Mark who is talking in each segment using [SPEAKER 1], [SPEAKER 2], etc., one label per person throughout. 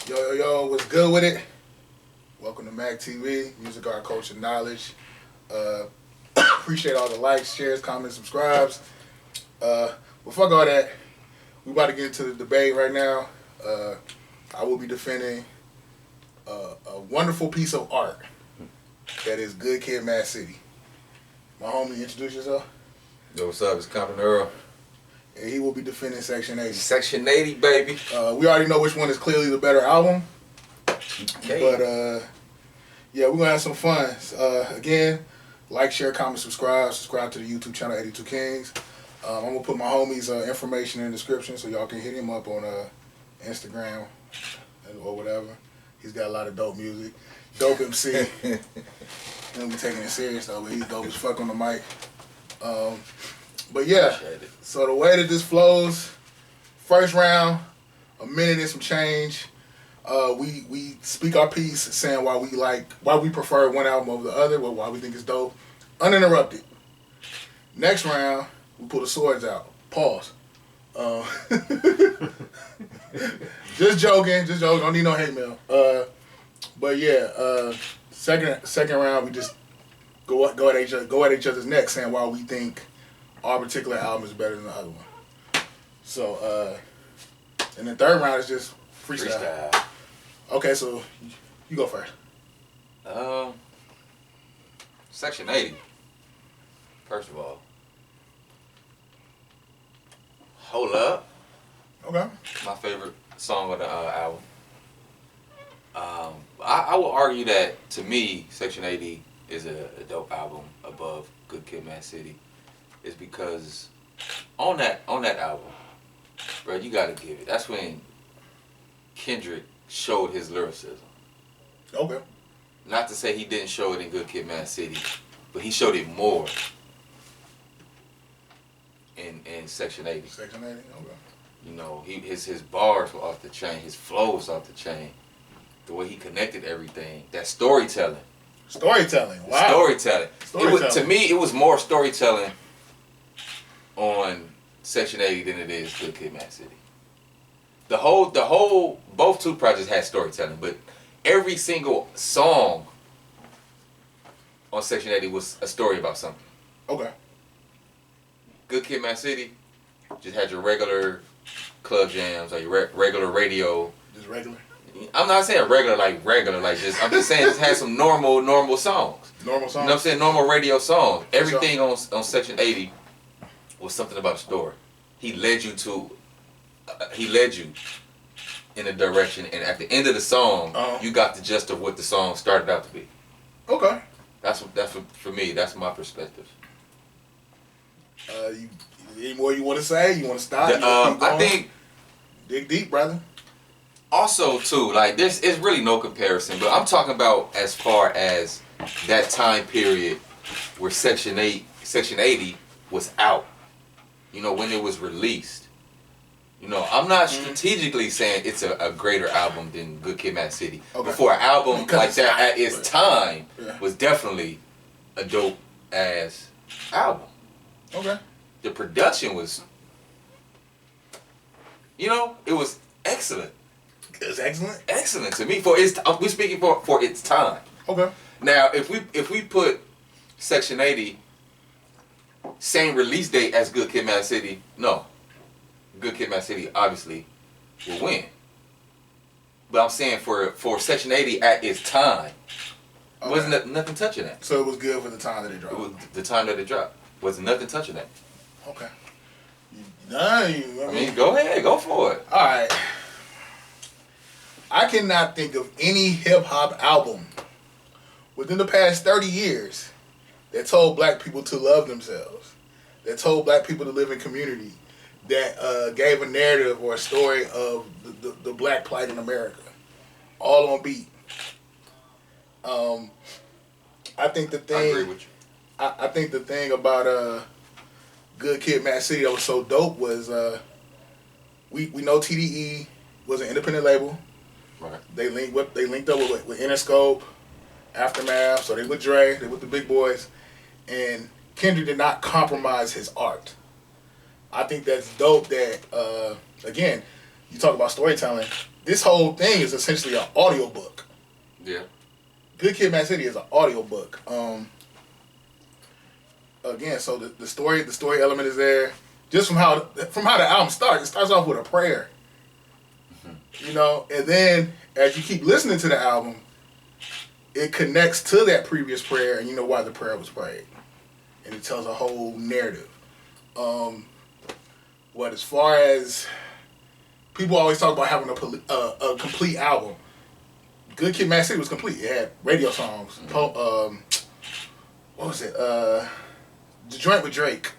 [SPEAKER 1] Yo, what's good with it? Welcome to Mac TV, Music Art Culture Knowledge. Appreciate all the likes, shares, comments, subscribes. But fuck all that. We about to get into the debate right now. I will be defending a wonderful piece of art that is Good Kid, Mad City. My homie, introduce yourself.
[SPEAKER 2] Yo, what's up? It's COMPTON EARL.
[SPEAKER 1] And he will be defending Section 80.
[SPEAKER 2] Section 80, baby.
[SPEAKER 1] We already know which one is clearly the better album.
[SPEAKER 2] Okay.
[SPEAKER 1] But, yeah, we're going to have some fun. Again, like, share, comment, subscribe. Subscribe to the YouTube channel, 82 Kings. I'm going to put my homie's information in the description so y'all can hit him up on Instagram or whatever. He's got a lot of dope music. Dope MC. He don't be taking it serious, though, but he's dope as fuck on the mic. But yeah, so the way that this flows, first round, a minute and some change. We speak our piece, saying why we prefer one album over the other, why we think it's dope, uninterrupted. Next round, we pull the swords out. Pause. Just joking. Don't need no hate mail. But yeah, second round, we just go at each other's necks, saying why we think our particular album is better than the other one. So, and the third round is just freestyle. Okay, so you go first.
[SPEAKER 2] Section 80. First of all. Hold Up.
[SPEAKER 1] Okay.
[SPEAKER 2] My favorite song of the album. I will argue that, to me, Section 80 is a dope album above Good Kid, Mad City. Is because on that album, bro, you gotta give it. That's when Kendrick showed his lyricism.
[SPEAKER 1] Okay.
[SPEAKER 2] Not to say he didn't show it in Good Kid, Mad City, but he showed it more in Section 80.
[SPEAKER 1] Section 80. Okay.
[SPEAKER 2] You know, his bars were off the chain. His flow was off the chain. The way he connected everything. That storytelling.
[SPEAKER 1] Storytelling. Wow.
[SPEAKER 2] Storytelling. To me, it was more storytelling on Section 80 than it is Good Kid, Mad City. Both two projects had storytelling, but every single song on Section 80 was a story about something.
[SPEAKER 1] Okay.
[SPEAKER 2] Good Kid, Mad City just had your regular club jams or your regular radio.
[SPEAKER 1] Just regular?
[SPEAKER 2] I'm not saying regular, just, I'm just saying just had some normal songs.
[SPEAKER 1] Normal songs?
[SPEAKER 2] You know what I'm saying? Normal radio songs. Everything on Section 80 was something about a story. He led you in a direction, and at the end of the song, you got the gist of what the song started out to be.
[SPEAKER 1] Okay.
[SPEAKER 2] That's for me. That's my perspective.
[SPEAKER 1] Any more you want to say? You want to stop?
[SPEAKER 2] I think
[SPEAKER 1] dig deep, brother.
[SPEAKER 2] Also, too, like there's really no comparison, but I'm talking about as far as that time period where Section 80 was out. You know, when it was released. You know, I'm not strategically saying it's a greater album than Good Kid, Mad City. Okay. Before an album like that at its time was definitely a dope ass album. Okay. The production was, you know, it was excellent.
[SPEAKER 1] It was excellent?
[SPEAKER 2] Excellent to me. We're speaking for its time. Okay. Now, if we put Section 80 same release date as Good Kid, Mad City, no. Good Kid, Mad City obviously will win. But I'm saying for Section 80 at its time, wasn't nothing touching that.
[SPEAKER 1] So it was good for the time that it dropped?
[SPEAKER 2] It was the time that it dropped. Wasn't nothing touching that.
[SPEAKER 1] Okay.
[SPEAKER 2] I mean, go ahead. Go for it.
[SPEAKER 1] All right. I cannot think of any hip-hop album within the past 30 years that told black people to love themselves, that told black people to live in community, that gave a narrative or a story of the black plight in America, all on beat. I think the thing.
[SPEAKER 2] I agree with you.
[SPEAKER 1] I think the thing about Good Kid, Mad City that was so dope was we know TDE was an independent label. Right. They linked up with Interscope, Aftermath, so they with Dre, they with the big boys, and Kendrick did not compromise his art. I think that's dope that, again, you talk about storytelling. This whole thing is essentially an audiobook.
[SPEAKER 2] Yeah.
[SPEAKER 1] Good Kid, Mad City is an audiobook. Again, so the story element is there. Just from how the album starts, it starts off with a prayer. You know, and then as you keep listening to the album, it connects to that previous prayer, and you know why the prayer was prayed, and it tells a whole narrative. As far as people always talk about having a complete album, Good Kid, Mad City was complete. It had radio songs. What was it? The joint with Drake.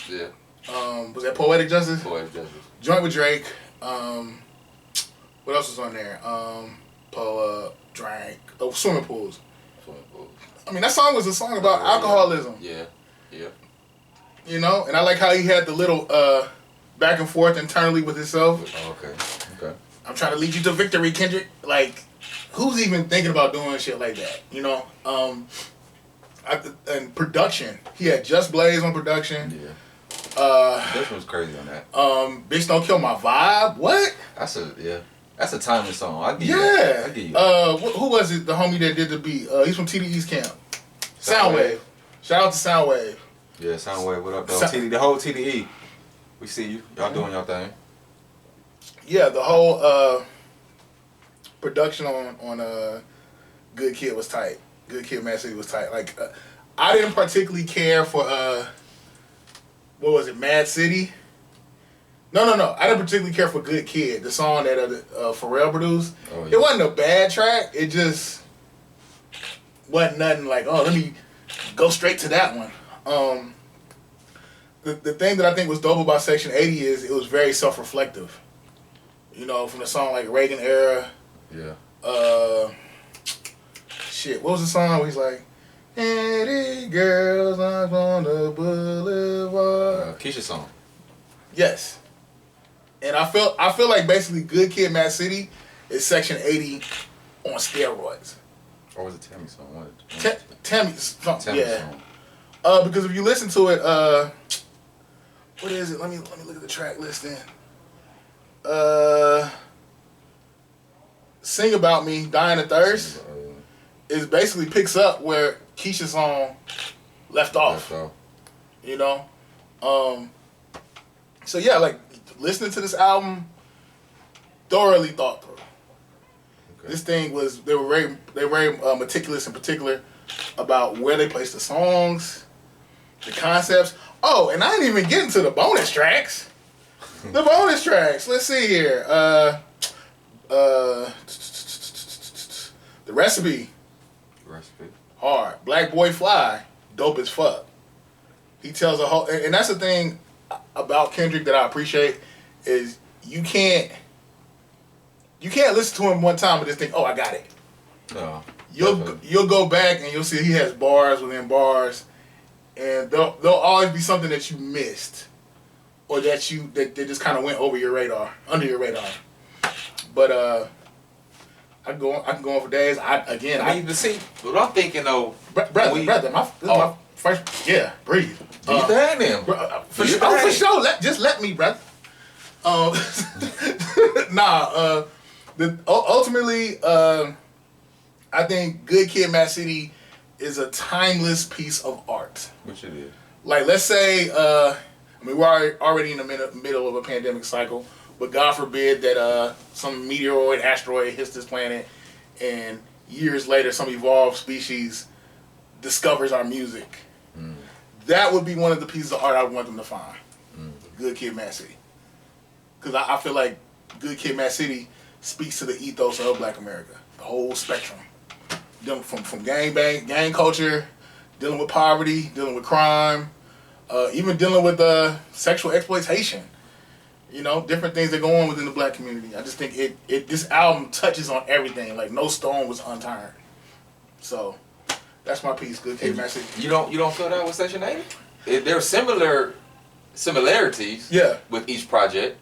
[SPEAKER 2] Yeah.
[SPEAKER 1] Was that Poetic Justice?
[SPEAKER 2] Poetic Justice.
[SPEAKER 1] Joint with Drake. What else was on there? Drink. Oh, Swimming Pools.
[SPEAKER 2] Swimming Pools.
[SPEAKER 1] I mean, that song was a song about alcoholism.
[SPEAKER 2] Yeah. Yeah.
[SPEAKER 1] You know, and I like how he had the little back and forth internally with himself.
[SPEAKER 2] Oh, okay.
[SPEAKER 1] I'm trying to lead you to victory, Kendrick. Like, who's even thinking about doing shit like that? You know? And production. He had Just Blaze on production.
[SPEAKER 2] Yeah. This was crazy on that.
[SPEAKER 1] Bitch Don't Kill My Vibe. What?
[SPEAKER 2] That's a timeless song. I give you.
[SPEAKER 1] Who was it? The homie that did the beat. He's from TDE's camp. Soundwave. Shout out to Soundwave.
[SPEAKER 2] Yeah, Soundwave. What up, though? The whole TDE. We see you. Y'all doing y'all thing.
[SPEAKER 1] Yeah, the whole production on Good Kid was tight. Good Kid, Mad City was tight. Like, I didn't particularly care for what was it, Mad City? No. I didn't particularly care for Good Kid, the song that Pharrell produced. Oh, yeah. It wasn't a bad track. It just wasn't nothing like, oh, let me go straight to that one. The thing that I think was dope about Section 80 is it was very self-reflective. You know, from the song like Reagan Era.
[SPEAKER 2] Yeah.
[SPEAKER 1] What was the song where he's like, 80 girls on the boulevard.
[SPEAKER 2] Keisha song.
[SPEAKER 1] Yes. And I feel like basically Good Kid, Mad City is Section 80 on steroids.
[SPEAKER 2] Or was it Tammy's song?
[SPEAKER 1] Tammy's song. Yeah.
[SPEAKER 2] Song.
[SPEAKER 1] Because if you listen to it, what is it? Let me look at the track list then. Sing About Me, Dying of Thirst, is basically picks up where Keisha's song left off. You know? So yeah, like listening to this album, thoroughly thought through. Okay. This thing was they were very meticulous in particular about where they placed the songs, the concepts. Oh, and I didn't even get into the bonus tracks. The bonus tracks. Let's see here. The Recipe. Hard. Black Boy Fly. Dope as fuck. He tells a whole, and that's the thing about Kendrick that I appreciate is you can't listen to him one time and just think, oh, I got it.
[SPEAKER 2] No.
[SPEAKER 1] You'll go back and you'll see he has bars within bars, and there'll always be something that you missed, or that just kind of went under your radar. But I can go on for days.
[SPEAKER 2] See, what I'm thinking though,
[SPEAKER 1] brother, this is my first. Yeah, breathe.
[SPEAKER 2] Do you think them?
[SPEAKER 1] For sure. Just let me, brother. Ultimately, I think Good Kid, Mad City is a timeless piece of art.
[SPEAKER 2] Which it is.
[SPEAKER 1] Like, let's say, we're already in the middle of a pandemic cycle, but God forbid that some meteoroid, asteroid hits this planet, and years later some evolved species discovers our music. Mm. That would be one of the pieces of art I would want them to find. Mm. Good Kid, Mad City. Because I feel like Good Kid, Mad City speaks to the ethos of Black America. The whole spectrum. From gang culture, dealing with poverty, dealing with crime, even dealing with sexual exploitation. You know, different things that go on within the Black community. I just think this album touches on everything. Like, no stone was unturned. So that's my piece. Good Kid, Mad City.
[SPEAKER 2] You don't feel that with Section 80? There are similarities.
[SPEAKER 1] Yeah.
[SPEAKER 2] With each project.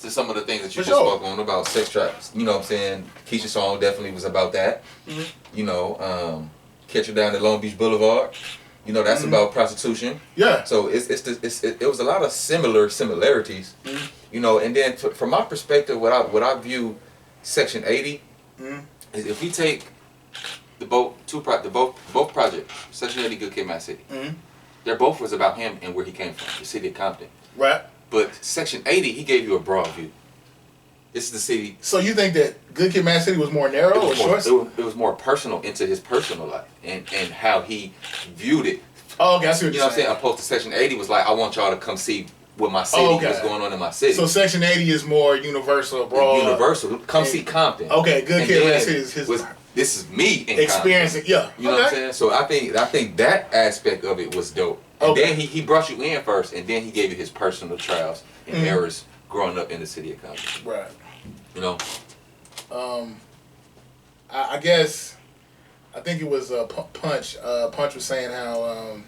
[SPEAKER 2] To some of the things that you just spoke on about sex traps. You know what I'm saying? Keisha's song definitely was about that. Mm-hmm. You know, Catch Her Down at Long Beach Boulevard. You know, that's about prostitution.
[SPEAKER 1] Yeah.
[SPEAKER 2] So it was a lot of similarities. Mm-hmm. You know, and then from my perspective, what I view Section 80 is if we take both projects, Section 80, Good Kid, Mad City. They're both was about him and where he came from, the city of Compton.
[SPEAKER 1] Right.
[SPEAKER 2] But Section 80, he gave you a broad view. This is the city.
[SPEAKER 1] So you think that Good Kid, Mad City was more narrow or short?
[SPEAKER 2] It was more personal into his personal life and how he viewed it.
[SPEAKER 1] Oh, okay, I see what
[SPEAKER 2] you
[SPEAKER 1] you're
[SPEAKER 2] know what I'm saying. Opposed to Section 80 was like, I want y'all to come see what my city, what's going on in my city.
[SPEAKER 1] So Section 80 is more universal, broad.
[SPEAKER 2] Universal. Come see Compton.
[SPEAKER 1] Okay, Good Kid, Mad City is his.
[SPEAKER 2] This is me in
[SPEAKER 1] experiencing.
[SPEAKER 2] Compton.
[SPEAKER 1] Yeah.
[SPEAKER 2] You know what I'm saying? So I think that aspect of it was dope. And then he brought you in first, and then he gave you his personal trials and errors growing up in the city of Compton.
[SPEAKER 1] Right.
[SPEAKER 2] You know.
[SPEAKER 1] I guess I think it was Punch. Punch was saying how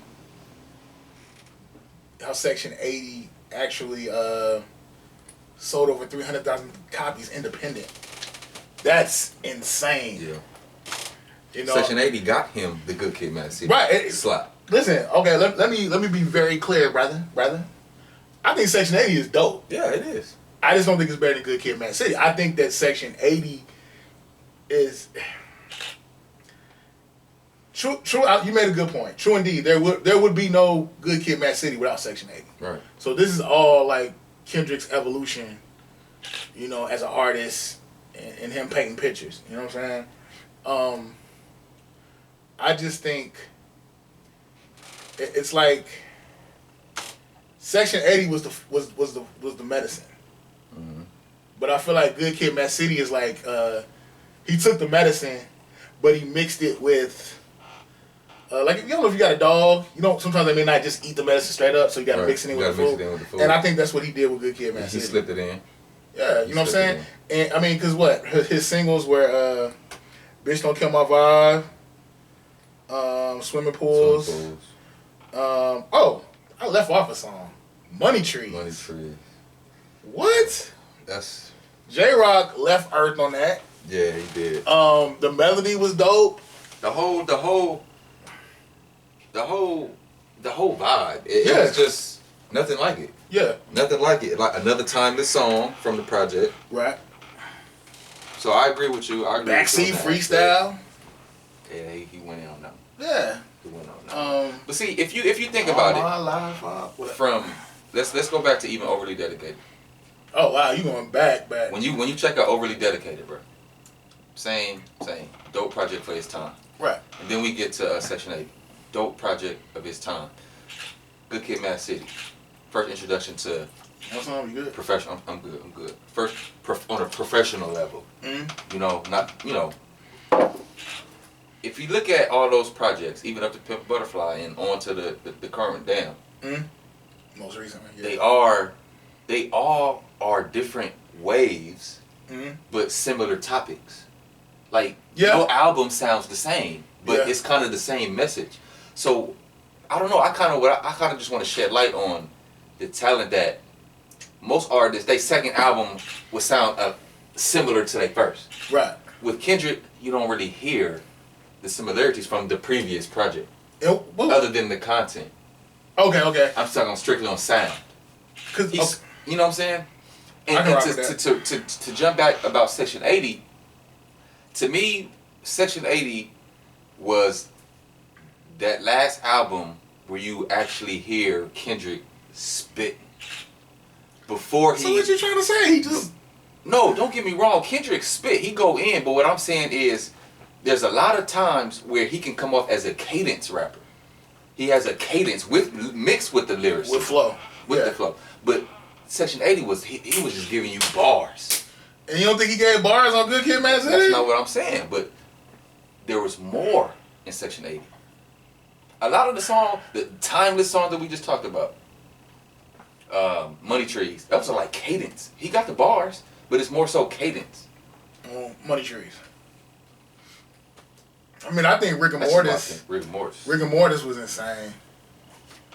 [SPEAKER 1] Section 80 actually sold over 300,000 copies independent. That's insane.
[SPEAKER 2] Yeah.
[SPEAKER 1] You know,
[SPEAKER 2] Section 80 got him the Good Kid, Mad City.
[SPEAKER 1] Right.
[SPEAKER 2] Slap.
[SPEAKER 1] Listen, okay, let me be very clear, brother. I think Section 80 is dope.
[SPEAKER 2] Yeah, it is.
[SPEAKER 1] I just don't think it's better than Good Kid, Mad City. I think that Section 80 is true. You made a good point. True indeed. There would be no Good Kid, Mad City without Section 80.
[SPEAKER 2] Right.
[SPEAKER 1] So this is all like Kendrick's evolution, you know, as an artist and him painting pictures. You know what I'm saying? I just think it's like Section 80 was the medicine. But I feel like Good Kid, Mad City is like he took the medicine, but he mixed it with like, you know, if you got a dog, you know, sometimes they may not just eat the medicine straight up, so you got to mix it in with the food. And I think that's what he did with Good Kid, Mad City.
[SPEAKER 2] He slipped it in.
[SPEAKER 1] Yeah, you know what I'm saying? And I mean, because what his singles were "Bitch Don't Kill My Vibe," "Swimming Pools." Oh, I left off a song, "Money Trees."
[SPEAKER 2] Money Trees.
[SPEAKER 1] What?
[SPEAKER 2] That's
[SPEAKER 1] J-Rock left Earth on that.
[SPEAKER 2] Yeah, he did.
[SPEAKER 1] The melody was dope.
[SPEAKER 2] The whole vibe. It was just nothing like it.
[SPEAKER 1] Yeah.
[SPEAKER 2] Nothing like it. Like another timeless song from the project.
[SPEAKER 1] Right.
[SPEAKER 2] So I agree with you.
[SPEAKER 1] Backseat freestyle.
[SPEAKER 2] Yeah, he went in on that.
[SPEAKER 1] Yeah.
[SPEAKER 2] He went on that. But see, if you think
[SPEAKER 1] about
[SPEAKER 2] it, from let's go back to even Overly Dedicated.
[SPEAKER 1] Oh wow, you going back.
[SPEAKER 2] When you check out Overly Dedicated, bro. Same. Dope project for his time.
[SPEAKER 1] Right.
[SPEAKER 2] And then we get to Section 80. Dope project of his time. Good Kid, Mad City. First introduction to
[SPEAKER 1] you good?
[SPEAKER 2] Professional. I'm good. First on a professional level. You know, if you look at all those projects, even up to Pimp Butterfly and on to the current Damn.
[SPEAKER 1] Most recently, yeah.
[SPEAKER 2] They all are different waves, but similar topics. Like no album sounds the same, but it's kind of the same message. So I don't know. I kind of just want to shed light on the talent that most artists, their second album would sound similar to their first.
[SPEAKER 1] Right.
[SPEAKER 2] With Kendrick, you don't really hear the similarities from the previous project, other than the content.
[SPEAKER 1] Okay.
[SPEAKER 2] I'm talking strictly on sound. You know what I'm saying? And to jump back about Section 80, to me, Section 80 was that last album where you actually hear Kendrick spit. Before he...
[SPEAKER 1] So what you trying to say? He just...
[SPEAKER 2] No, don't get me wrong. Kendrick spit. He go in, but what I'm saying is there's a lot of times where he can come off as a cadence rapper. He has a cadence mixed with the lyrics.
[SPEAKER 1] With flow.
[SPEAKER 2] With the flow. But Section 80 was, he was just giving you bars.
[SPEAKER 1] And you don't think he gave bars on Good Kid, Mad City?
[SPEAKER 2] That's not what I'm saying, but there was more in Section 80. A lot of the song, the timeless song that we just talked about, Money Trees, that was like cadence. He got the bars, but it's more so cadence.
[SPEAKER 1] Money Trees. I mean, I think Rigor Mortis was insane.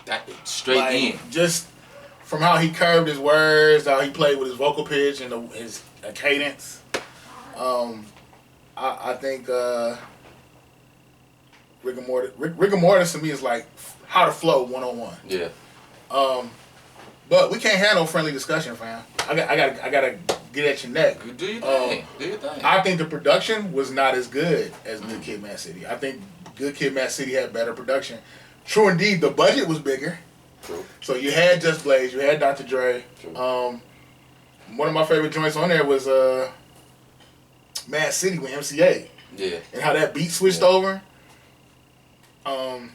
[SPEAKER 2] That straight in.
[SPEAKER 1] Just from how he curved his words, how he played with his vocal pitch and his cadence. I think Rigor Mortis to me is like how to flow 101.
[SPEAKER 2] Yeah.
[SPEAKER 1] But we can't have no friendly discussion, fam. I gotta get at your neck.
[SPEAKER 2] You do your thing. Do your thing.
[SPEAKER 1] I think the production was not as good as Good Kid, Mad City. I think Good Kid, Mad City had better production. True indeed, the budget was bigger.
[SPEAKER 2] True.
[SPEAKER 1] So you had Just Blaze, you had Dr. Dre.
[SPEAKER 2] True.
[SPEAKER 1] One of my favorite joints on there was Mad City with MCA.
[SPEAKER 2] Yeah.
[SPEAKER 1] And how that beat switched over. It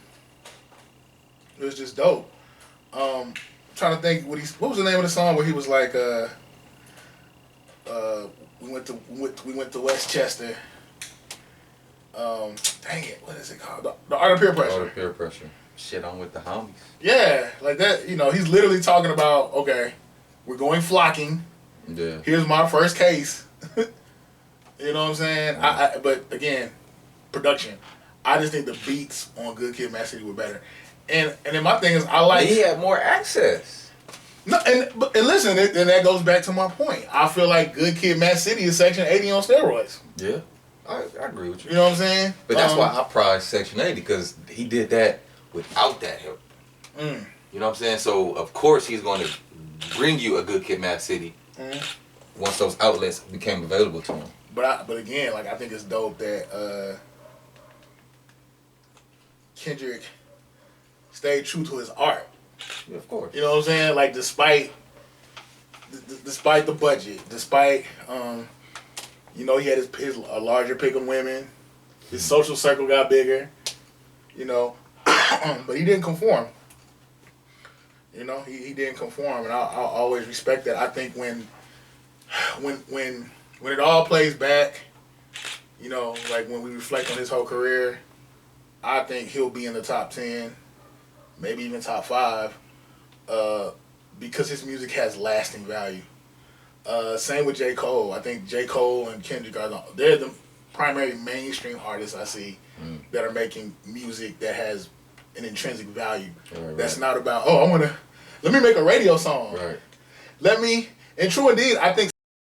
[SPEAKER 1] was just dope. Trying to think what was the name of the song where he was like we went to Westchester. Dang it, what is it called? The Art of Peer Pressure.
[SPEAKER 2] Art of Peer Pressure. Shit, I'm with the homies.
[SPEAKER 1] Yeah, like that. You know, he's literally talking about, okay, we're going flocking.
[SPEAKER 2] Yeah.
[SPEAKER 1] Here's my first case. You know what I'm saying? But again, production. I just think the beats on Good Kid, Mad City were better. And then my thing is, I like.
[SPEAKER 2] He had more access.
[SPEAKER 1] No, and listen, and that goes back to my point. I feel like Good Kid, Mad City is Section 80 on steroids.
[SPEAKER 2] Yeah, I agree with you.
[SPEAKER 1] You know what I'm saying?
[SPEAKER 2] But that's why I prize Section 80, because he did that without that help. You know what I'm saying? So of course he's going to bring you a Good Kid, Mad City once those outlets became available to him.
[SPEAKER 1] But again, like I think it's dope that Kendrick stayed true to his art.
[SPEAKER 2] Yeah, of course.
[SPEAKER 1] You know what I'm saying? Like despite the budget, despite you know, he had his a larger pick of women, his social circle got bigger, you know, but he didn't conform. You know, he didn't conform, and I'll always respect that. I think when it all plays back, you know, like when we reflect on his whole career, I think he'll be in the top 10, maybe even top 5, because his music has lasting value. Same with J. Cole. I think J. Cole and Kendrick they're the primary mainstream artists I see that are making music that has an intrinsic value.
[SPEAKER 2] Right.
[SPEAKER 1] That's not about, let me make a radio song.
[SPEAKER 2] Right.
[SPEAKER 1] And true indeed, I think